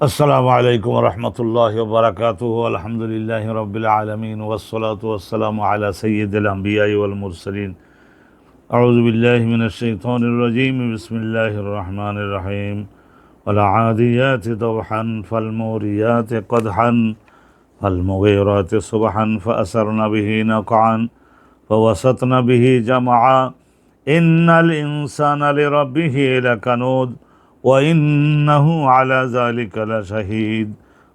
আসসালামু আলাইকুম রহমতুল্লাহ বারাকাতুহু আলহামদুলিল্লাহ রব্বিল আলমিন ওয়াসসালাতু ওয়াসসালামু আলা সাইয়্যিদিল আমবিয়াই ওয়াল মুরসালিন আউযু বিল্লাহি মিনাশ শাইতানির রাজীম বিসমিল্লাহির রহমানির রহিম ওয়াল আদিয়াতি দবহান ফাল মুরিয়াতি কদহান ফাল মুগীরাতি সুবহান ফাআসারনা বিহি নাকআন ফাওয়াসাতনা বিহি জামআ ইন্নাল ইনসানা লিরাব্বিহি লাকানুদ وإنه على ذلك لشهيد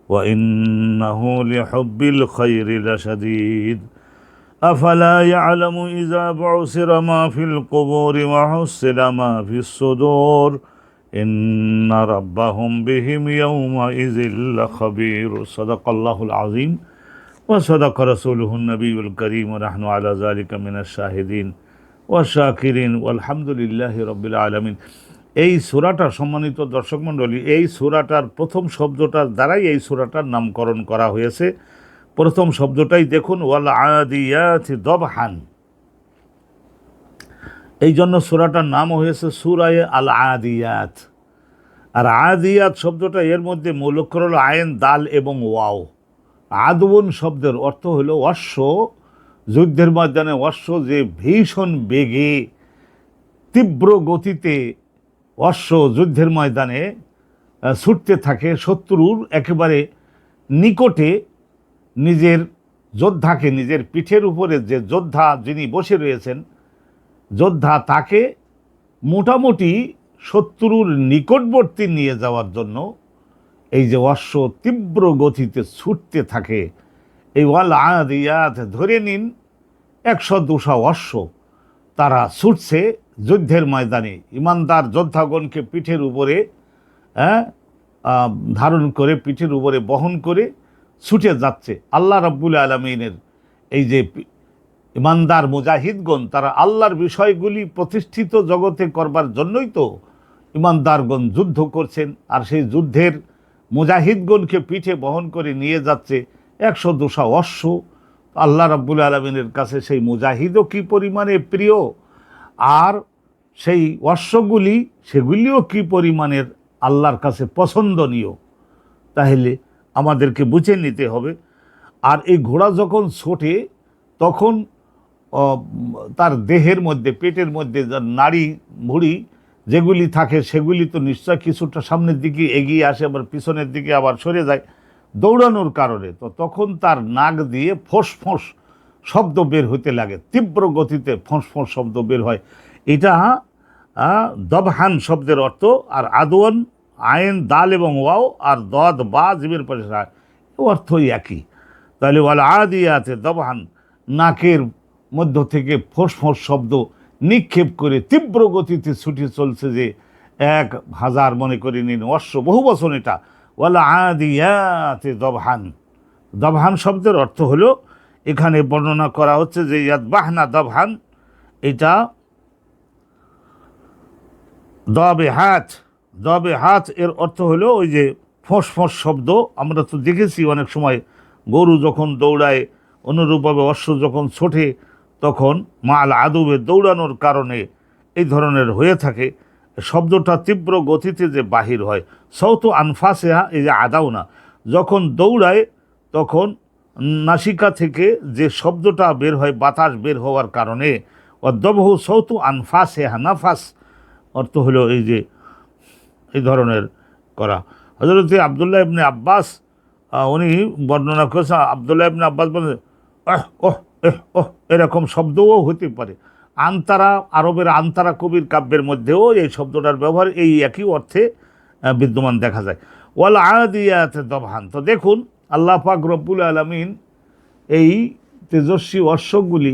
وإنه لحب الخير لشديد أفلا يعلم إذا بعثر ما في القبور وحصل ما في الصدور إن ربهم بهم يومئذ لخبير صدق الله العظيم وصدق رسوله النبي الكريم ونحن على ذلك من الشاهدين والشاكرين والحمد لله رب العالمين। এই সূরাটা সম্মানিত দর্শক মণ্ডলী, এই সূরাটার প্রথম শব্দটার দ্বারাই এই সূরাটার নামকরণ করা হয়েছে। প্রথম শব্দটাই দেখুন, ওয়াল আদিয়াতি দবহান। এই জন্য সূরাটার নাম হয়েছে সূরায়ে আল আদিয়াত। আর আদিয়াত শব্দটা এর মধ্যে মূল অক্ষর হলো আইন, দাল এবং ওয়াও। আদউন শব্দের অর্থ হলো অশ্ব। যুদ্ধের ময়দানে অশ্ব যে ভীষণ বেগে তীব্র গতিতে অশ্ব যুদ্ধের ময়দানে ছুটতে থাকে, শত্রুর একেবারে নিকটে নিজের যোদ্ধাকে, নিজের পিঠের উপরে যে যোদ্ধা যিনি বসে রয়েছেন, যোদ্ধা তাকে মোটামুটি শত্রুর নিকটবর্তী নিয়ে যাওয়ার জন্য এই যে অশ্ব তীব্র গতিতে ছুটতে থাকে, এই ওয়াল আদিয়াত ধরে নিন 100-200 অশ্ব তারা ছুটছে যুদ্ধের ময়দানে, ইমানদার যোদ্ধাগণকে পিঠের উপরে ধারণ করে, পিঠের উপরে বহন করে ছুটে যাচ্ছে। আল্লাহ রাব্বুল আলামিনের এই যে ইমানদার মুজাহিদগণ, তারা আল্লাহর বিষয়গুলি প্রতিষ্ঠিত জগতে করবার জন্যই তো ইমানদারগণ যুদ্ধ করছেন। আর সেই যুদ্ধের মুজাহিদগণকে পিঠে বহন করে নিয়ে যাচ্ছে 100-200 অশ্ব। আল্লাহ রাব্বুল আলামিনের কাছে সেই মুজাহিদও কী পরিমাণে প্রিয়, আর সেই অশ্বগুলি সেগুলিও কী পরিমাণের আল্লাহর কাছে পছন্দনীয়, তাহলে আমাদেরকে বুঝে নিতে হবে। আর এই ঘোড়া যখন ছোটে তখন তার দেহের মধ্যে, পেটের মধ্যে নাড়ি ভুঁড়ি যেগুলি থাকে সেগুলি তো নিশ্চয় কিছুটা সামনের দিকে এগিয়ে আসে, আবার পিছনের দিকে আবার সরে যায় দৌড়ানোর কারণে। তো তখন তার নাক দিয়ে ফোঁস শব্দ বের হতে লাগে, তীব্র গতিতে ফোঁস শব্দ বের হয়। এটা দবহান শব্দের অর্থ। আর আদওয়ান, আইন, দাল এবং ওয়াও, আর দদ বা জিমের পরে অর্থই একই। তাহলে ওয়াল আদিয়াতে দবহান, নাকের মধ্য থেকে ফোঁস শব্দ নিক্ষেপ করে তীব্র গতিতে ছুটে চলছে যে 1000 মনে করে নিন অশ্ব, বহু বছর। এটা ওয়াল আদিয়াতে দবহান। দবহান শব্দের অর্থ হলো, এখানে বর্ণনা করা হচ্ছে যে ইয়াদবাহনা দবহান, এটা দবে হাত এর অর্থ হলো ওই যে ফোঁস শব্দ। আমরা তো দেখেছি অনেক সময় গরু যখন দৌড়ায়, অনুরূপভাবে অশ্ব যখন ছোটে তখন মাল আদুবে দৌড়ানোর কারণে এই ধরনের হয়ে থাকে। শব্দটা তীব্র গতিতে যে বাহির হয়। সৌতু আনফাসেহা, এই যে আদাউনা, যখন দৌড়ায় তখন নাসিকা থেকে যে শব্দটা বের হয় বাতাস বের হওয়ার কারণে, অদ্যবহু সৌতু আনফাসেহা, নাফাস অর্থ হলো এই যে এই ধরনের করা। হযরত আব্দুল্লাহ ইবনে আব্বাস উনি বর্ণনা করেছেন, আব্দুল্লাহ ইবনে আব্বাস বলেন এরকম শব্দও হতে পারে। আনতারা, আরবের আনতারা কবির কাব্যের মধ্যেও এই শব্দটার ব্যবহার এই একই অর্থে বিদ্যমান দেখা যায়। ওয়াল আদিয়াতে দবহান। তো দেখুন, আল্লাহ পাক রব্বুল আলামিন এই তেজস্বী অশ্বগুলি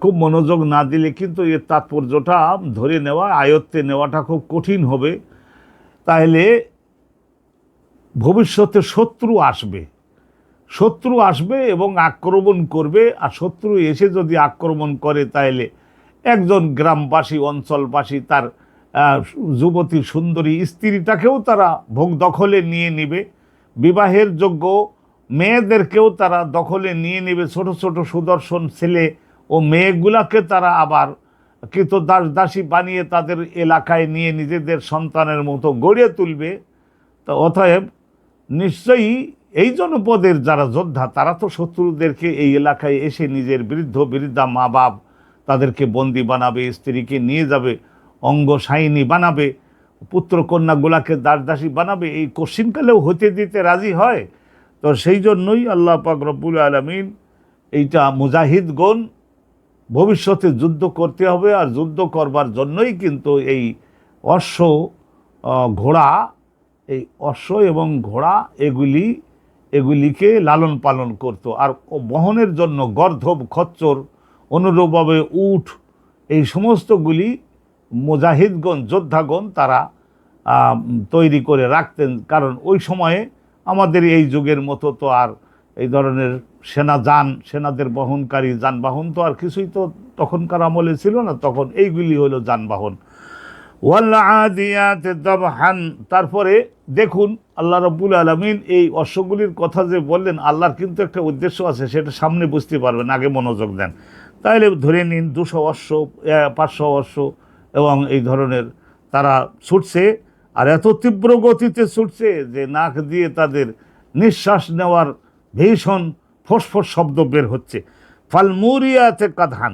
খুব মনোযোগ না দিলে কিন্তু এর তাৎপর্যটা ধরে নেওয়া, আয়ত্তে নেওয়াটা খুব কঠিন হবে। তাহলে ভবিষ্যতে শত্রু আসবে এবং আক্রমণ করবে। আর শত্রু এসে যদি আক্রমণ করে তাহলে একজন গ্রামবাসী, অঞ্চলবাসী তার যুবতী সুন্দরী স্ত্রীটাকেও তারা ভোগ দখলে নিয়ে নেবে, বিবাহের যোগ্য মেয়েদেরকেও তারা দখলে নিয়ে নেবে, ছোট ছোট সুদর্শন ছেলে ও মেয়েগুলাকে তারা আবার কৃতদাস দাসী বানিয়ে তাদের এলাকায় নিয়ে নিজেদের সন্তানের মতো গড়ে তুলবে। তো অতএব নিশ্চয়ই এই জনপদের যারা যোদ্ধা তারা তো শত্রুদেরকে এই এলাকায় এসে নিজের বৃদ্ধা মা বাপ তাদেরকে বন্দি বানাবে, স্ত্রীকে নিয়ে যাবে, অঙ্গসায়িনী বানাবে, পুত্র কন্যাগুলাকে দাসদাসী বানাবে, এই কশিনকালেও হতে দিতে রাজি হয়? তো সেই জন্যই আল্লাহ পাক রব্বুল আলামিন এইটা মুজাহিদগণ ভবিষ্যতে যুদ্ধ করতে হবে, আর যুদ্ধ করবার জন্যই কিন্তু এই অশ্ব ঘোড়া, এই অশ্ব এবং ঘোড়া এগুলিকে লালন পালন করত। আর বহনের জন্য গর্ধব, খচ্চর, অনুরূপভাবে উট, এই সমস্তগুলি মুজাহিদগণ, যোদ্ধাগণ তারা তৈরি করে রাখতেন। কারণ ওই সময়ে আমাদের এই যুগের মতো তো আর এই ধরনের সেনাদের বহনকারী যানবাহন তো আর কিছুই তো তখনকার আমলে ছিল না। তখন এইগুলি হলো যানবাহন। ওয়াল-আদিয়াতি দাবহান, তারপরে দেখুন আল্লাহ রাব্বুল আলামিন এই অশ্বগুলির কথা যে বললেন, আল্লাহর কিন্তু একটা উদ্দেশ্য আছে, সেটা সামনে বুঝতে পারবেন, আগে মনোযোগ দেন। তাইলে ধরে নিন 200 অশ্ব, 500 অশ্ব এবং এই ধরনের তারা ছুটছে, আর এত তীব্র গতিতে ছুটছে যে নাক দিয়ে তাদের নিঃশ্বাস নেওয়ার ভীষণ ফোঁস শব্দ বের হচ্ছে। ফাল মুরিয়াতে কাদহান,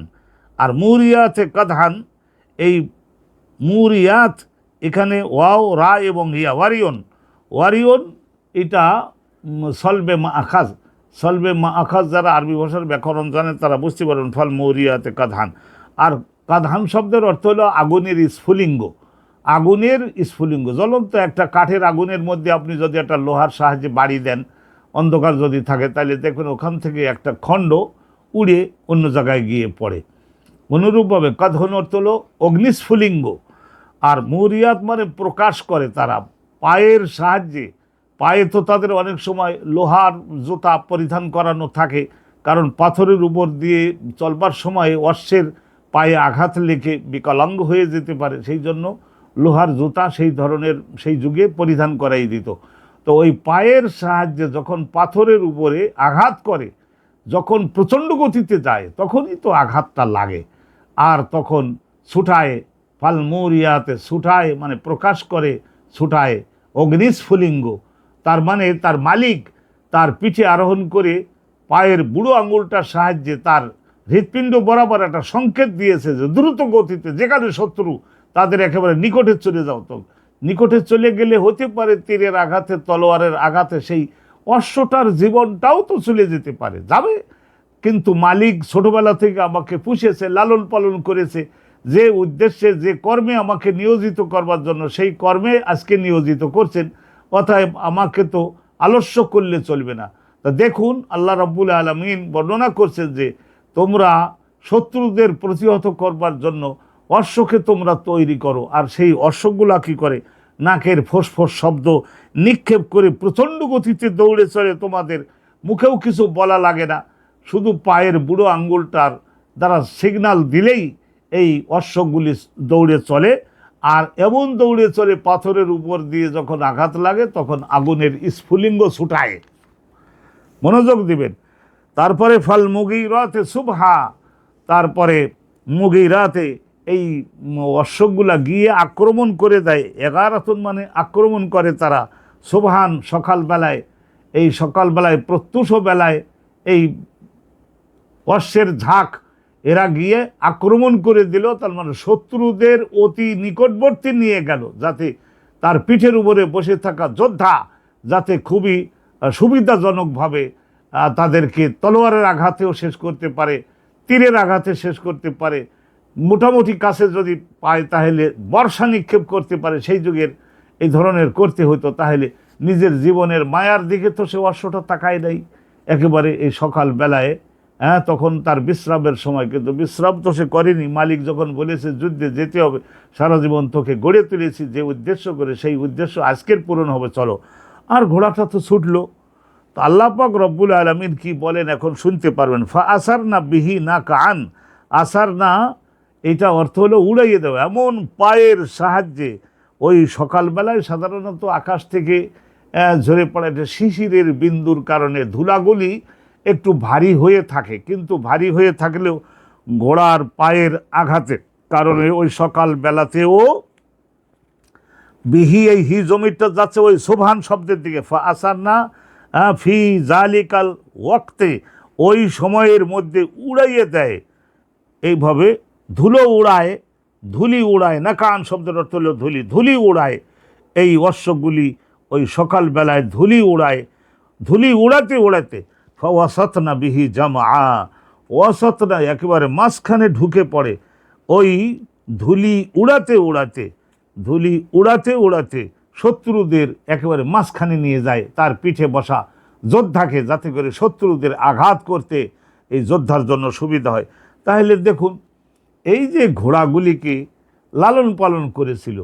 আর মুরিয়াতে কাদহান, এই মুরিয়াত এখানে ওয়াও, রা এবং ইয়া, ওয়ারিয়ন এটা সলবে মা আখাজ যারা আরবি ভাষার ব্যাকরণ জানে তারা বুঝতে পারবেন। ফাল মুরিয়াতে কাদহান, আর কাদহান শব্দের অর্থ হলো আগুনের স্ফুলিঙ্গ। জ্বলন্ত একটা কাঠের আগুনের মধ্যে আপনি যদি একটা লোহার সাহায্যে বাড়ি দেন, অন্ধকার যদি থাকে, তাহলে দেখবেন ওখান থেকে একটা খণ্ড উড়ে অন্য জায়গায় গিয়ে পড়ে। অনুরূপভাবে কাদহন অর্থ হলো অগ্নিস্ফুলিঙ্গ। আর মুরিয়াত মানে প্রকাশ করে তারা পায়ের সাহায্যে। পায়ে তো তাদের অনেক সময় লোহার জুতা পরিধান করানো থাকে, কারণ পাথরের উপর দিয়ে চলবার সময় অশ্বের পায়ে আঘাত লেগে বিকলাঙ্গ হয়ে যেতে পারে, সেই জন্য লোহার জুতা সেই যুগে পরিধান করাই দিত। তো ওই পায়ের সাহায্যে যখন পাথরের উপরে আঘাত করে, যখন প্রচণ্ড গতিতে যায়, তখনই তো আঘাতটা লাগে। আর তখন ছুটায়, ফাল মুরিয়াতে, ছুটায় মানে প্রকাশ করে, ছুটায় অগ্নিস্ফুলিঙ্গ। তার মানে তার মালিক তার পিঠে আরোহণ করে পায়ের বুড়ো আঙুলটার সাহায্যে তার হৃৎপিণ্ড বরাবর একটা সংকেত দিয়েছে যে দ্রুত গতিতে যেখানে শত্রু তাদের একেবারে নিকটে চলে যাও। তো নিকটে চলে গেলে হতে পারে তীরের আঘাতে, তলোয়ারের আঘাতে সেই অশ্বটার জীবনটাও তো চলে যেতে পারে, যাবে। কিন্তু মালিক ছোটবেলা থেকে আমাকে পুষেছে, লালন পালন করেছে, যে উদ্দেশ্যে, যে কর্মে আমাকে নিয়োজিত করবার জন্য, সেই কর্মে আজকে নিয়োজিত করছেন। অতএব আমাকে তো আলস্য করলে চলবে না। তা দেখুন আল্লাহ রাব্বুল আলামিন বর্ণনা করছেন যে তোমরা শত্রুদের প্রতিহত করবার জন্য অশ্বকে তোমরা তৈরি করো। আর সেই অশ্বগুলা কী করে? নাকের ফোঁস শব্দ নিক্ষেপ করে প্রচণ্ড গতিতে দৌড়ে চলে, তোমাদের মুখেও কিছু বলা লাগে না, শুধু পায়ের বুড়ো আঙ্গুলটার দ্বারা সিগন্যাল দিলেই এই অশ্বগুলি দৌড়ে চলে। আর এমন দৌড়ে চলে পাথরের উপর দিয়ে যখন আঘাত লাগে তখন আগুনের স্ফুলিঙ্গ ছুটায়। মনোযোগ দিবেন। তারপরে ফাল মুগীরাতে সুবহা, তারপরে মুগীরাতে এই অশ্বগুলা গিয়ে আক্রমণ করে দেয়। 11 মানে আক্রমণ করে তারা। সুবহান সকালবেলায়, এই সকালবেলায় প্রত্যুষ বেলায় এই অশ্বের ঝাঁক এরা গিয়ে আক্রমণ করে দিল। তার মানে শত্রুদের অতি নিকটবর্তী নিয়ে গেল, যাতে তার পিঠের উপরে বসে থাকা যোদ্ধা যাতে খুবই সুবিধাজনকভাবে তাদেরকে তলোয়ারের আঘাতেও শেষ করতে পারে, তীরের আঘাতে শেষ করতে পারে, মোটামুটি কাছে যদি পায় তাহলে বর্ষা নিক্ষেপ করতে পারে। সেই যুগের এই ধরনের করতে হতো। তাহলে নিজের জীবনের মায়ার দিকে তো সে অশ্বটা তাকায় নাই একেবারে এই সকাল বেলায়। তখন তার বিশ্রামের সময়, কিন্তু বিশ্রাম তো সে করেনি। মালিক যখন বলেছে যুদ্ধে যেতে হবে, সারা জীবন তোকে গড়ে তুলেছি যে উদ্দেশ্য করে, সেই উদ্দেশ্য আজকের পূরণ হবে, চলো। আর ঘোড়াটা তো ছুটলো। তো আল্লাহ পাক রব্বুল আলামিন কি বলেন এখন শুনতে পারবেন। ফা আসার না বিহি না কান, আসার না এটা অর্থ হলো উড়াইয়ে দেওয়া। এমন পায়ের সাহায্যে, ওই সকালবেলায় সাধারণত আকাশ থেকে ঝরে পড়া একটা শিশিরের বিন্দুর কারণে ধুলাগুলি একটু ভারী হয়ে থাকে, কিন্তু ভারী হয়ে থাকলেও ঘোড়ার পায়ের আঘাতের কারণে ওই সকালবেলাতেও বিহি, এই হি জমিরটা যাচ্ছে ওই সুবহান শব্দের দিকে। ফা আসার না ফি জালিকাল ওয়াক্তে, ওই সময়ের মধ্যে উড়াইয়ে দেয়, এইভাবে ধুলো উড়ায়, ধুলি উড়ায়, নাকান শব্দের অর্থ হলো ধুলি, ধুলি উড়ায় এই অশ্বগুলি ওই সকালবেলায় ধুলি উড়ায়, ধুলি উড়াতে উড়াতে ফাওয়াসাতনা বিহি জামা, ওয়াসাতনা একেবারে মাঝখানে ঢুকে পড়ে, ওই ধুলি উড়াতে উড়াতে, ধুলি উড়াতে উড়াতে শত্রুদের একেবারে মাঝখানে নিয়ে যায় তার পিঠে বসা যোদ্ধাকে, যাতে করে শত্রুদের আঘাত করতে এই যোদ্ধার জন্য সুবিধা হয়। তাহলে দেখুন, এই যে ঘোড়াগুলিকে লালন পালন করেছিল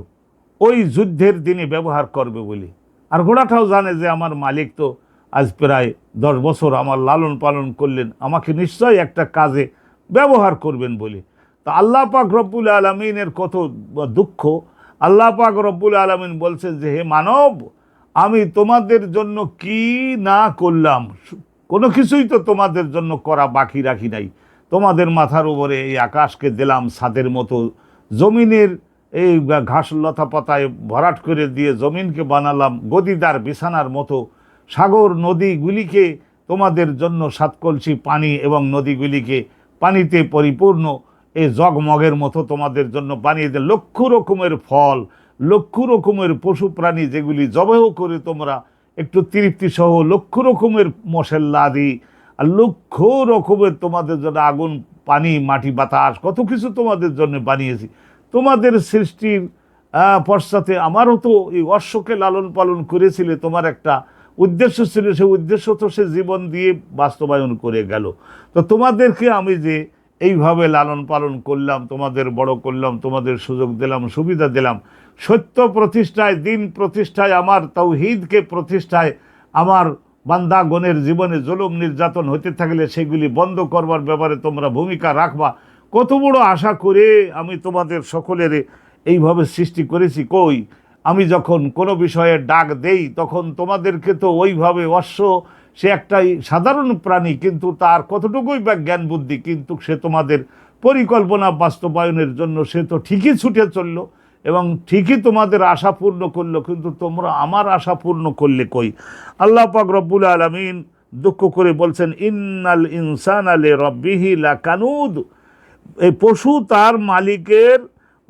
ওই যুদ্ধের দিনে ব্যবহার করবে বলে, আর ঘোড়াটাও জানে যে আমার মালিক তো আজ প্রায় 10 বছর আমার লালন পালন করলেন, আমাকে নিশ্চয়ই একটা কাজে ব্যবহার করবেন বলে। তা আল্লাহ পাক রব্বুল আলমিনের কত দুঃখ, আল্লাহ পাক রব্বুল আলমিন বলছেন যে হে মানব, আমি তোমাদের জন্য কি না করলাম, কোনো কিছুই তো তোমাদের জন্য করা বাকি রাখি নাই। তোমাদের মাথার উপরে এই আকাশকে দিলাম ছাদের মতো, জমিনের এই ঘাস লতা পাতায় ভরাট করে দিয়ে জমিনকে বানালাম গদিদার বিছানার মতো, সাগর নদীগুলিকে তোমাদের জন্য 7 কলসি পানি এবং নদীগুলিকে পানিতে পরিপূর্ণ এই জগমগের মতো তোমাদের জন্য বানিয়ে দেয়, লক্ষ রকমের ফল, লক্ষ রকমের পশু প্রাণী যেগুলি জবাহ করে তোমরা একটু তৃপ্তি সহ, লক্ষ রকমের মশলা আদি, আর লক্ষ রকমের তোমাদের জন্য আগুন, পানি, মাটি, বাতাস, কত কিছু তোমাদের জন্য বানিয়েছি। তোমাদের সৃষ্টির পশ্চাতে আমারও তো এই অশ্বকে লালন পালন করেছিলে, তোমার একটা উদ্দেশ্য ছিল, সেই উদ্দেশ্য তো সে জীবন দিয়ে বাস্তবায়ন করে গেল। তো তোমাদেরকে আমি যে এইভাবে লালন পালন করলাম, তোমাদের বড় করলাম, তোমাদের সুযোগ দিলাম, সুবিধা দিলাম, সত্য প্রতিষ্ঠায়, দিন প্রতিষ্ঠায়, আমার তাওহীদকে প্রতিষ্ঠায়, আমার বান্দাগণের জীবনে জুলুম নির্যাতন হতে থাকলে সেগুলি বন্ধ করবার ব্যাপারে তোমরা ভূমিকা রাখবা, কত বড় আশা করে আমি তোমাদের সকলের এইভাবে সৃষ্টি করেছি। কই, আমি যখন কোনো বিষয়ে ডাক দেই তখন তোমাদেরকে তো ওইভাবে, অশ্ব সে একটাই সাধারণ প্রাণী, কিন্তু তার কতটুকুই বা জ্ঞান বুদ্ধি, কিন্তু সে তোমাদের পরিকল্পনা বাস্তবায়নের জন্য সে তো ঠিকই ছুটে চললো এবং ঠিকই তোমাদের আশা পূর্ণ করলো, কিন্তু তোমরা আমার আশা পূর্ণ করলে কই। আল্লাহ পাক রব্বুল আলামিন দুঃখ করে বলছেন, ইন্নাল ইনসানা লিরাব্বিহি লাকানুদ, এই পশু তার মালিকের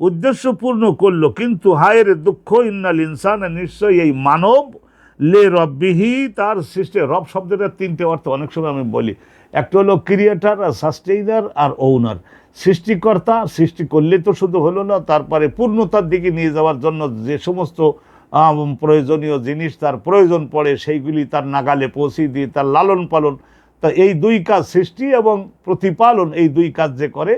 উদ্দেশ্য পূর্ণ করলো, কিন্তু হায়ের দুঃখ, ইন্নাল ইনসান, নিশ্চয়ই এই মানব, লে রব্বিহি, তার সৃষ্টি। রব শব্দটার 3টে অর্থ অনেক সময় আমি বলি, একটা হলো ক্রিয়েটার আর সাস্টেইনার আর ওনার, সৃষ্টিকর্তা, সৃষ্টি করলে তো শুধু হলো না, তারপরে পূর্ণতার দিকে নিয়ে যাওয়ার জন্য যে সমস্ত প্রয়োজনীয় জিনিস তার প্রয়োজন পড়ে সেইগুলি তার নাগালে পৌঁছে দিয়ে তার লালন পালন। তা এই 2 কাজ, সৃষ্টি এবং প্রতিপালন, এই 2 কাজ যে করে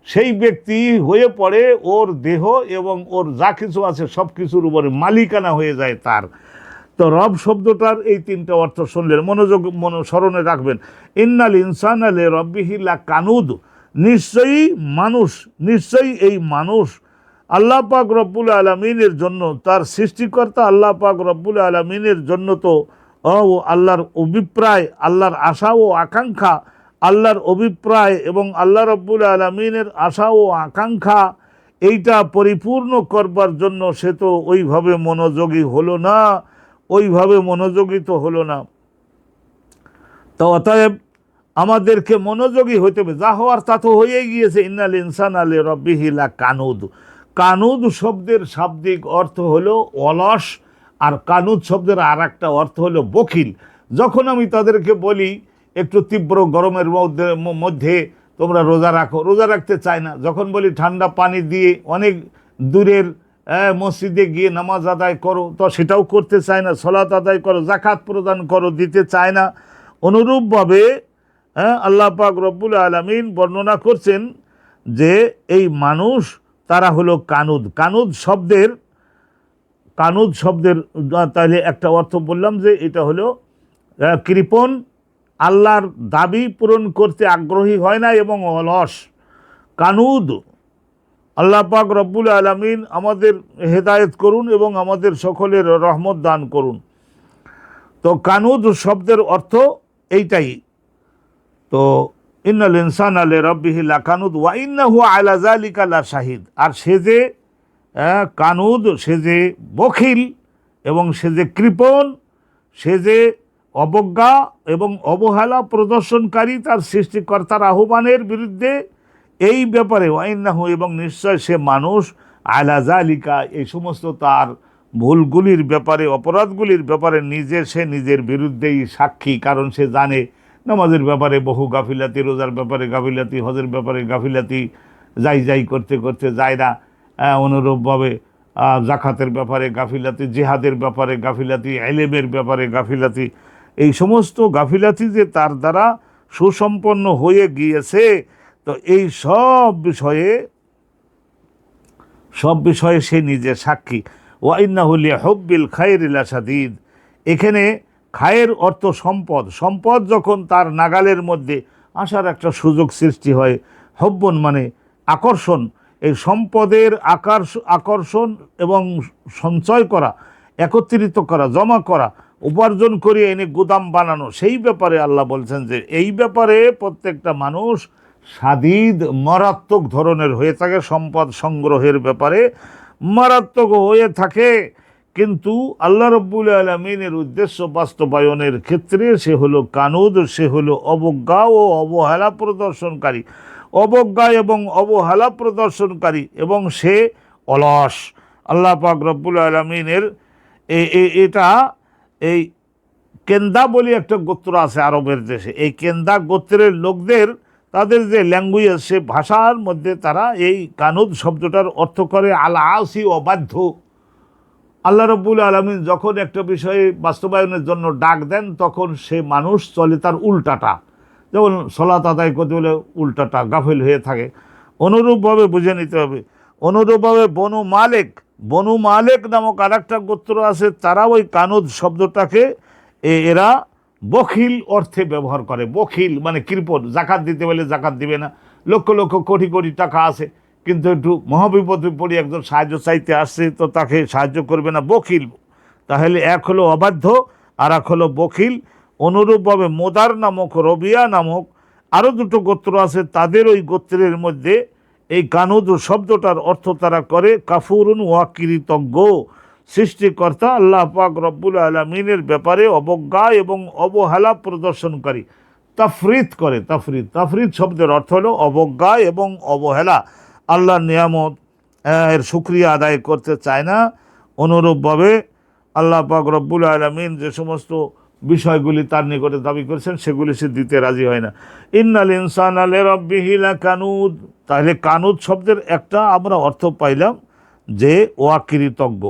সেই ব্যক্তি হয়ে পড়ে ওর দেহ এবং ওর যা কিছু আছে সব কিছুর উপরে মালিকানা হয়ে যায় তার। তো রব শব্দটার এই 3টে অর্থ শুনলেন, মনোযোগ স্মরণে রাখবেন। ইন্নাল ইনসানা লিরাব্বিহি লাকানুদ, নিশ্চয়ই মানুষ, নিশ্চয়ই এই মানুষ আল্লাহ পাক রব্বুল আলামিনের জন্য, তার সৃষ্টিকর্তা আল্লাহ পাক রব্বুল আলামিনের জন্য তো আল্লাহর অভিপ্রায়, আল্লাহর আশা ও আকাঙ্ক্ষা, আল্লাহর অভিপ্রায় এবং আল্লাহ রব্বুল আলামিনের আশা ও আকাঙ্ক্ষা এইটা পরিপূর্ণ করবার জন্য সে তো ওইভাবে মনোযোগী হলো না, ওইভাবে মনোযোগী তো হলো না। তো অতএব আমাদেরকে মনোযোগী হইতে হবে, যা হওয়ার তা তো হয়েই গিয়েছে। ইন্নাল ইনসানা লিরাব্বিহি লাকানুদ, কানুদ শব্দের শাব্দিক অর্থ হলো অলস, আর কানুদ শব্দের আর একটা অর্থ হলো বখিল। যখন আমি তাদেরকে বলি একটু তীব্র গরমের মধ্যে তোমরা রোজা রাখো, রোজা রাখতে চায় না। যখন বলি ঠান্ডা পানি দিয়ে অনেক দূরের মসজিদে গিয়ে নামাজ আদায় করো, তো সেটাও করতে চায় না। সালাত আদায় করো, যাকাত প্রদান করো, দিতে চায় না। অনুরূপভাবে আল্লাহ পাক রব্বুল আলামিন বর্ণনা করছেন যে এই মানুষ তারা হলো কানুদ। কানুদ শব্দের তাহলে একটা অর্থ বললাম যে এটা হলো কৃপণ, আল্লাহর দাবি পূরণ করতে আগ্রহী হয় না এবং অলস। কানুদ। আল্লাহ পাক রব্বুল আলামিন আমাদের হেদায়েত করুন এবং আমাদের সকলের রহমত দান করুন। তো কানুদ শব্দের অর্থ এইটাই। তো ইন্নাল ইনসানা লিরাব্বিহি লাকানুদ ওয়া ইন্নাহু আলা যালিকা লাশাহিদ, আর সে যে কানুদ, সে যে বখিল এবং সে যে কৃপণ, সে যে অবজ্ঞা এবং অবহেলা প্রদর্শনকারী তার সৃষ্টিকর্তার আহ্বানের বিরুদ্ধে, এই ব্যাপারে ওয়াইন্নাহু, এবং নিশ্চয় সে মানুষ, আলা জালিকা, এই সমস্ত তার ভুলগুলির ব্যাপারে, অপরাধগুলির ব্যাপারে সে নিজের বিরুদ্ধেই সাক্ষী। কারণ সে জানে নামাজের ব্যাপারে বহু গাফিলাতি, রোজার ব্যাপারে গাফিলাতি, হজের ব্যাপারে গাফিলাতি, যাই করতে করতে যায় না। অনুরূপভাবে জাকাতের ব্যাপারে গাফিলাতি, জিহাদের ব্যাপারে গাফিলাতি, ইলমের ব্যাপারে গাফিলাতি, এই সমস্ত গাফিলাতি যে তার দ্বারা সুসম্পন্ন হয়ে গিয়েছে। তো এই সব বিষয়ে সে নিজে সাক্ষী। ওয়া ইন্নাহু লিহুব্বিল খায়রি লাশাদীদ, এখানে খায়ের অর্থ সম্পদ। সম্পদ যখন তার নাগালের মধ্যে আসার একটা সুযোগ সৃষ্টি হয়, হব্বন মানে আকর্ষণ, এই সম্পদের আকর্ষণ এবং সঞ্চয় করা, একত্রিত করা, জমা করা, উপার্জন করে এনে গুদাম বানানো, সেই ব্যাপারে আল্লাহ বলছেন যে এই ব্যাপারে প্রত্যেকটা মানুষ সাদিদ, মারাত্মক ধরনের হয়ে থাকে। সম্পদ সংগ্রহের ব্যাপারে মারাত্মক হয়ে থাকে, কিন্তু আল্লাহ রাব্বুল আলামিনের উদ্দেশ্য বাস্তবায়নের ক্ষেত্রে সে হলো কানুদ, সে হলো অবজ্ঞা ও অবহেলা প্রদর্শনকারী, অবজ্ঞা এবং অবহেলা প্রদর্শনকারী, এবং সে অলস। আল্লাহ পাক রব্বুল আলামিনের এটা এই কেন্দা বলে একটা গোত্র আছে আরবের দেশে। এই কেন্দা গোত্রের লোকদের, তাদের যে ল্যাঙ্গুয়েজ, সে ভাষার মধ্যে তারা এই কানুদ শব্দটার অর্থ করে আল আসি, অবাধ্য। আল্লাহ রাব্বুল আলামিন যখন একটা বিষয়ে বাস্তবায়নের জন্য ডাক দেন, তখন সে মানুষ চলে তার উল্টাটা। যেমন সলাত আদায় করতে হলে উল্টাটা, গাফিল হয়ে থাকে। অনুরূপভাবে বুঝে নিতে হবে। অনুরূপভাবে বনু মালেক নামক আর একটা গোত্র আছে, তারা ওই কানুদ শব্দটাকে এরা বখিল অর্থে ব্যবহার করে। বখিল মানে কৃপণ, জাকাত দিতে বলে জাকাত দিবে না, লক্ষ লক্ষ কোটি কোটি টাকা আছে, কিন্তু একটু মহাবিপদে পড়ে একজন সাহায্য চাইতে আসছে, তো তাকে সাহায্য করবে না, বখিল। তাহলে এক হলো অবাধ্য, আর এক হলো বখিল। অনুরূপভাবে মোদার নামক, রবিয়া নামক আরও দুটো গোত্র আছে, তাদের ওই গোত্রের মধ্যে এই কানুদ শব্দটার অর্থ তারা করে কাফুরুন ওয়া কৃতজ্ঞ, সৃষ্টিকর্তা আল্লাহ পাক রব্বুল আলামিনের ব্যাপারে অবজ্ঞা এবং অবহেলা প্রদর্শনকারী, তাফরিদ করে। তাফরিদ শব্দের অর্থ হলো অবজ্ঞা এবং অবহেলা, আল্লাহর নিয়ামত এর শুকরিয়া আদায় করতে চায় না। অনুরূপভাবে আল্লাহ পাক রব্বুল আলামিন যে সমস্ত বিষয়গুলি তার নিকটে দাবি করেছেন, সেগুলি সে দিতে রাজি হয় না। ইন্নাল ইনসানা লিরাব্বিহি লাকানুদ, তাহলে কানুদ শব্দের একটা আমরা অর্থ পাইলাম যে অকৃতজ্ঞ,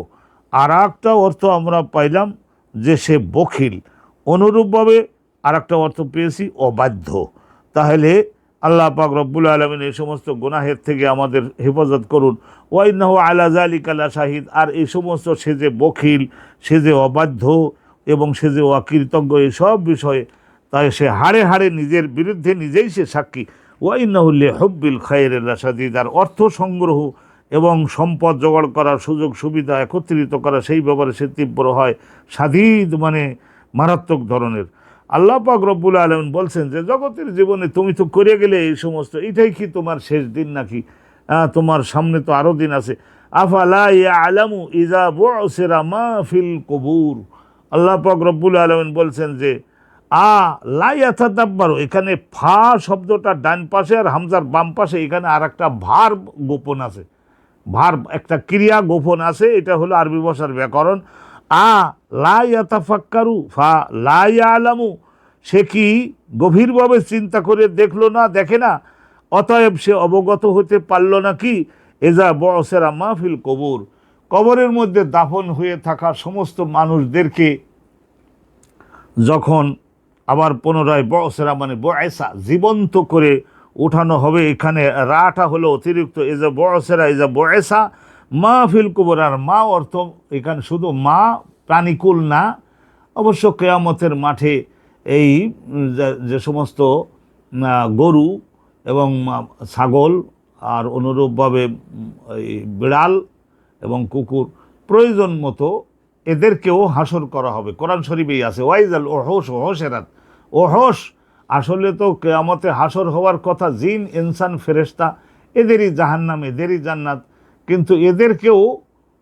আর একটা অর্থ আমরা পাইলাম যে সে বখিল। অনুরূপভাবে আর একটা অর্থ পেয়েছি অবাধ্য। তাহলে আল্লাহ পাক রব্বুল আলামিন এই সমস্ত গুনাহের থেকে আমাদের হেফাজত করুন। ওয়া ইন্নাহু আলা যালিকা লাশাহিদ, আর এই সমস্ত সে যে বখিল, সে যে অবাধ্য এবং সে যে অকৃতজ্ঞ, এই সব বিষয়ে তাই সে হাড়ে হাড়ে নিজের বিরুদ্ধে নিজেই সে সাক্ষী। ওয়া ইন্নাহু লিহুব্বিল খায়রি লাশাদীদ, আর অর্থ সংগ্রহ এবং সম্পদ জোগাড় করার সুযোগ সুবিধা একত্রিত করা, সেই ব্যাপারে সে তীব্র হয়, সাদিদ মানে মারাত্মক ধরনের। আল্লাহ পাক রব্বুল আলামিন বলছেন যে জগতের জীবনে তুমি তো করে গেলে এই সমস্ত, এটাই কি তোমার শেষ দিন নাকি? তোমার সামনে তো আরও দিন আছে। আফালা ইয়ালামু ইযা বু'সিরা মা ফিল কুবুর, আল্লাহ পাক রব্বুল আলামিন বলছেন যে লা ইয়াতাদাব্বারু, এখানে ফা শব্দটা ডান পাশে আর হামজার বাম পাশে, এখানে আর একটা ভার গোপন আছে, ভার একটা ক্রিয়া গোপন আছে। এটা হলো আরবি ভাষার ব্যাকরণ। লা ইয়াতাফাক্কারু, ফা লা ইয়ালামু, সে কি গভীরভাবে চিন্তা করে দেখলো না, দেখে না, অতএব সে অবগত হতে পারল না কি এজা বু'সিরা মা ফিল কুবুর, কবরের মধ্যে দাফন হয়ে থাকা সমস্ত মানুষদেরকে যখন আবার পুনরায় বু'সিরা মানে বু'সা, জীবন্ত করে উঠানো হবে। এখানে রাটা হলো অতিরিক্ত, এজা বু'সিরা এজা বু'সা মা ফিল কুবুর, আর মা অর্থ এখানে শুধু মা, প্রাণীকুল না। অবশ্য কিয়ামতের মাঠে এই যে সমস্ত গরু এবং ছাগল আর অনুরূপভাবে এই বিড়াল এবং কুকুর, প্রয়োজন মতো এদেরকেও হাসর করা হবে। কোরআন শরীফেই আছে ওয়াইজাল ওহস ওহসেরাত, ওহস আসলে তো কিয়ামতে হাসর হওয়ার কথা জিন, ইনসান, ফেরেশতা, এদেরই জাহান্নাম, এদেরই জান্নাত। কিন্তু এদেরকেও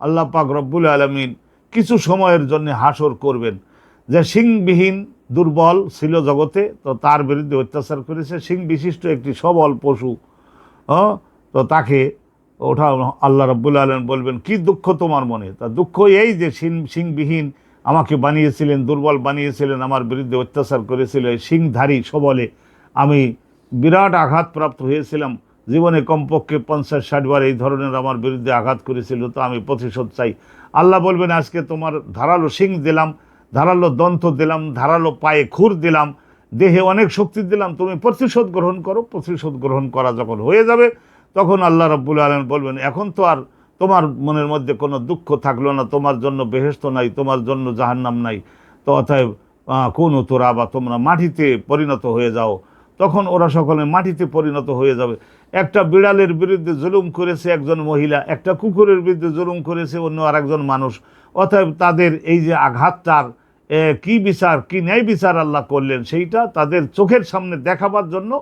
আল্লাহ পাক রব্বুল আলামিন কিছু সময়ের জন্য হাসর করবেন। যে সিংবিহীন দুর্বল ছিল জগতে, তো তার বিরুদ্ধে অত্যাচার করেছে, সিং বিশিষ্ট একটি সবল পশু, তো তাকে ওঠা আল্লাহ রাব্বুল আলামিন বলবেন, কি দুঃখ তোমার মনে? তা দুঃখ এই যে সিংবিহীন আমাকে বানিয়েছিলেন, দুর্বল বানিয়েছিলেন, আমার বিরুদ্ধে অত্যাচার করেছিল, এই সিংধারী সবলে আমি বিরাট আঘাতপ্রাপ্ত হয়েছিলাম। জীবনে কমপক্ষে 50-60 বার এই ধরনের আমার বিরুদ্ধে আঘাত করেছিল, তো আমি প্রতিশোধ চাই। আল্লাহ বলবেন, আজকে তোমার ধারালো সিং দিলাম, ধারালো দন্ত দিলাম, ধারালো পায়ে খুর দিলাম, দেহে অনেক শক্তি দিলাম, তুমি প্রতিশোধ গ্রহণ করো। প্রতিশোধ গ্রহণ করা যখন হয়ে যাবে, তখন আল্লাহ রাব্বুল আলামিন বলবেন, এখন তো আর তোমার মনের মধ্যে কোনো দুঃখ থাকলো না, তোমার জন্য বেহেশত নাই, তোমার জন্য জাহান্নাম নাই, তো অতএব কোন তোরা বা তোমরা মাটিতে পরিণত হয়ে যাও। তখন ওরা সকলে মাটিতে পরিণত হয়ে যাবে। একটা বিড়ালের বিরুদ্ধে জুলুম করেছে একজন মহিলা, একটা কুকুরের বিরুদ্ধে জুলুম করেছে অন্য আরেকজন মানুষ। অতএব তাদের এই যে আঘাতটার কি বিচার, কি ন্যায় বিচার আল্লাহ করলেন, সেইটা তাদের চোখের সামনে দেখাবার জন্য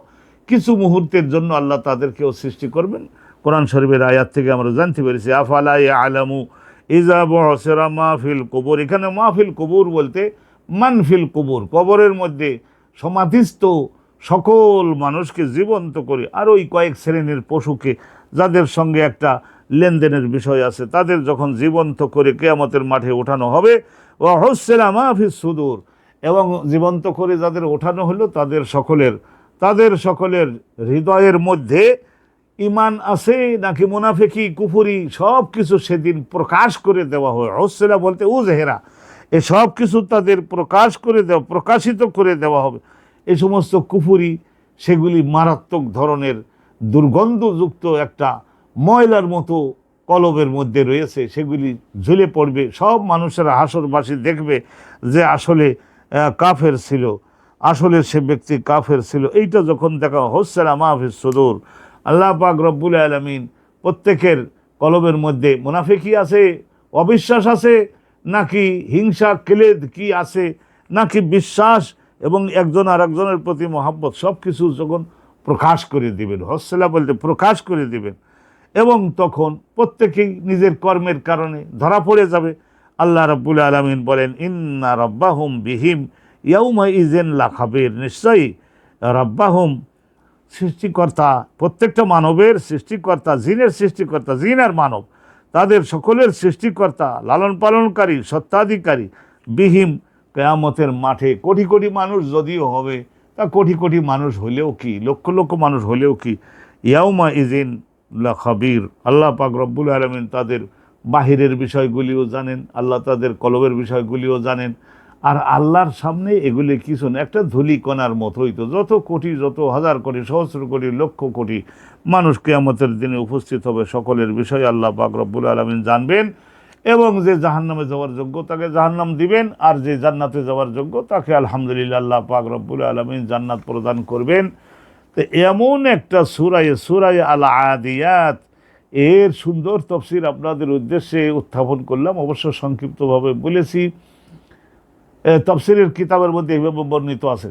কিছু মুহূর্তের জন্য আল্লাহ তাদেরকেও সৃষ্টি করবেন। কোরআন শরীফের আয়াত থেকে আমরা জানতে পেরেছি, আফালা ইয়ালামু ইযা বু'সিরা মাহফিল কুবুর। এখানে মাহফিল কুবুর বলতে মানফিল কুবুর, কবরের মধ্যে সমাধিস্থ সকল মানুষকে জীবন্ত করে, আর ওই কয়েক শ্রেণীর পশুকে যাদের সঙ্গে একটা লেনদেনের বিষয় আছে, তাদের যখন জীবন্ত করে কিয়ামতের মাঠে ওঠানো হবে, ওয়া হুসসিলা মা ফিস সুদূর, এবং জীবন্ত করে যাদের ওঠানো হলো তাদের সকলের হৃদয়ের মধ্যে ইমান আছে নাকি মুনাফিকি কুফরি সব কিছু সেদিন প্রকাশ করে দেওয়া হবে। হুসসিলা বলতে উজহেরা, এ সব কিছু তাদের প্রকাশিত করে দেওয়া হবে। এই সমস্ত কুফরি, সেগুলি মারাত্মক ধরনের দুর্গন্ধযুক্ত একটা ময়লার মতো কলবের মধ্যে রয়েছে, সেগুলি ঝুলে পড়বে। সব মানুষেরা হাসরবাসী দেখবে যে আসলে কাফের ছিল, আসলে সে ব্যক্তি কাফের ছিল। এইটা যখন দেখা হুসসিলা মা ফিস সুদূর, আল্লাহ পাক রব্বুল আলামিন প্রত্যেকের কলবের মধ্যে মুনাফিকি আছে, অবিশ্বাস আছে, নাকি হিংসা কেলেদ কি আছে, নাকি বিশ্বাস এবং একজন আর একজনের প্রতি মহাব্বত, সব কিছু যখন প্রকাশ করে দিবেন, হুসসিলা বলতে প্রকাশ করে দিবেন, এবং তখন প্রত্যেকেই নিজের কর্মের কারণে ধরা পড়ে যাবে। আল্লাহ রাব্বুল আলামিন বলেন, ইন্না রাব্বাহুম বিহিম ইয়াউমা ইযিন লাখাবির, নিশ্চয়ই রাব্বাহুম সৃষ্টিকর্তা, প্রত্যেকটা মানবের সৃষ্টিকর্তা, জিনের সৃষ্টিকর্তা, জিন আর মানব, তাদের সকলের সৃষ্টিকর্তা, লালন পালনকারী, সত্ত্বাধিকারী, বিহিম কিয়ামতের মাঠে। কোটি কোটি মানুষ যদিও হবে, তা কোটি কোটি মানুষ হলেও কি, লক্ষ লক্ষ মানুষ হলেও কি, ইয়াউমা ইযিন লাখাবির, আল্লাহ পাক রব্বুল আলামিন তাদের বাহিরের বিষয়গুলিও জানেন, আল্লাহ তাদের কলবের বিষয়গুলিও জানেন। আর আল্লাহর সামনে এগুলি কিছু না, একটা ধূলিকণার মতোই। তো যত কোটি, যত হাজার কোটি, সহস্র কোটি, লক্ষ কোটি মানুষ কিয়ামতের দিনে উপস্থিত হবে, সকলের বিষয় আল্লাহ পাক রব্বুল আলামিন জানবেন, এবং যে জাহান্নামে যাওয়ার যোগ্য তাকে জাহান্নাম দিবেন, আর যে জান্নাতে যাওয়ার যোগ্য তাকে আলহামদুলিল্লাহ আল্লাহ পাক রব্বুল আলামিন জান্নাত প্রদান করবেন। তো এমন একটা সূরা আল আদিয়াত, এর সুন্দর তফসির আপনাদের উদ্দেশ্যে উত্থাপন করলাম, অবশ্য সংক্ষিপ্তভাবে বলেছি। তফসিরের কিতাবের মধ্যে এইভাবে বর্ণিত আছে,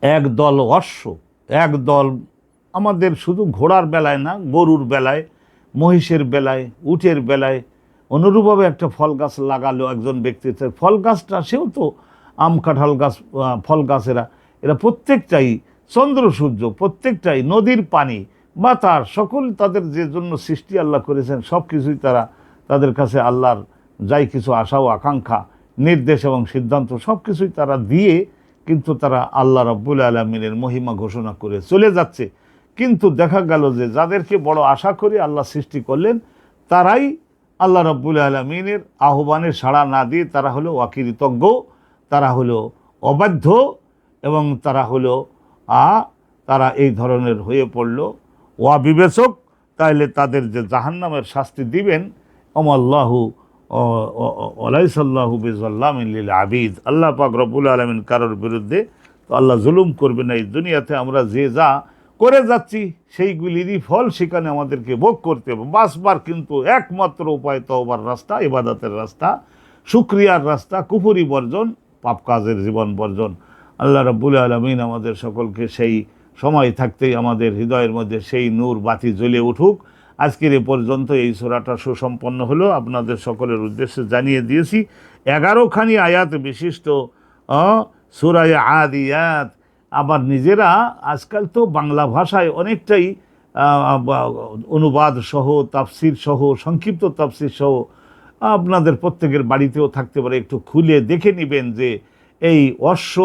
একদল অশ্ব, একদল, আমাদের শুধু ঘোড়ার বেলায় না, গরুর বেলায়, মহিষের বেলায়, উটের বেলায় অনুরূপভাবে একটা ফল গাছ লাগালো একজন ব্যক্তি। ফল গাছটা, সেও তো আম কাঁঠাল গাছ, ফল গাছেরা, এরা প্রত্যেকটাই চন্দ্র সূর্য, প্রত্যেকটাই নদীর পানি, বাতাস, সকল তাদের যে জন্য সৃষ্টি আল্লাহ করেছেন, সব কিছুই তাদের কাছে আল্লাহর যাই কিছু আশা ও আকাঙ্ক্ষা, নির্দেশ এবং সিদ্ধান্ত, সব কিছুই তারা দিয়ে, কিন্তু তারা আল্লাহ রাব্বুল আলামিনের মহিমা ঘোষণা করে চলে যাচ্ছে। কিন্তু দেখা গেল যে যাদেরকে বড় আশা করে আল্লাহ সৃষ্টি করলেন, তারাই আল্লাহ রাব্বুল আলামিনের আহ্বানে সাড়া না দিয়ে তারা হলো অকৃতজ্ঞ, তারা হলো অবাধ্য, এবং তারা এই ধরনের হয়ে পড়ল অবিবেচক। তাইলে তাদের যে জাহান্নামের শাস্তি দিবেন, আমাল্লাহু ওয়ালাইসাল্লাহু বিযাল্লামিন লিল আবিদ, আল্লাহ পাক রব্বুল আলামিন কারোর বিরুদ্ধে তো আল্লাহ জুলুম করবে না। এই দুনিয়াতে আমরা যে যা করে যাচ্ছি সেইগুলিরই ফল সেখানে আমাদেরকে ভোগ করতে হবে। বাঁচবার কিন্তু একমাত্র উপায় তওবার রাস্তা, ইবাদতের রাস্তা, শুকরিয়ার রাস্তা, কুফরি বর্জন, পাপ কাজের জীবন বর্জন। আল্লাহ রাব্বুল আলামিন আমাদের সকলকে সেই সময় থাকতেই আমাদের হৃদয়ের মধ্যে সেই নূর বাতি জ্বলে উঠুক। আজকের এ পর্যন্ত এই সূরাটা সুসম্পন্ন হলো, আপনাদের সকলের উদ্দেশ্যে জানিয়ে দিয়েছি। 11খানি আয়াত বিশিষ্ট সূরা আদিয়াত। আবার নিজেরা আজকাল তো বাংলা ভাষায় অনেকটাই অনুবাদ সহ, তাফসির সহ, সংক্ষিপ্ত তাফসির সহ আপনাদের প্রত্যেকের বাড়িতেও থাকতে পারে, একটু খুলে দেখে নেবেন যে এই অশ্ব,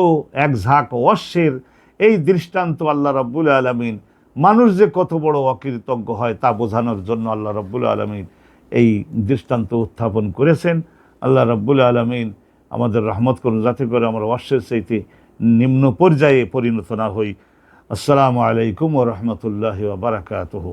এক ঝাঁক অশ্বের এই দৃষ্টান্ত আল্লাহ রাব্বুল আলামিন মানুষ যে কত বড় অকৃতজ্ঞ হয় তা বোঝানোর জন্য আল্লাহ রাব্বুল আলামিন এই দৃষ্টান্ত উত্থাপন করেছেন। আল্লাহ রাব্বুল আলামিন আমাদের রহমত করুন, যাতে করে আমরা অশ্বের চাইতে নিম্ন পর্যায়ে পরিণত না হই। আসসালামু আলাইকুম ওয়া রাহমাতুল্লাহি ওয়া বারাকাতুহু।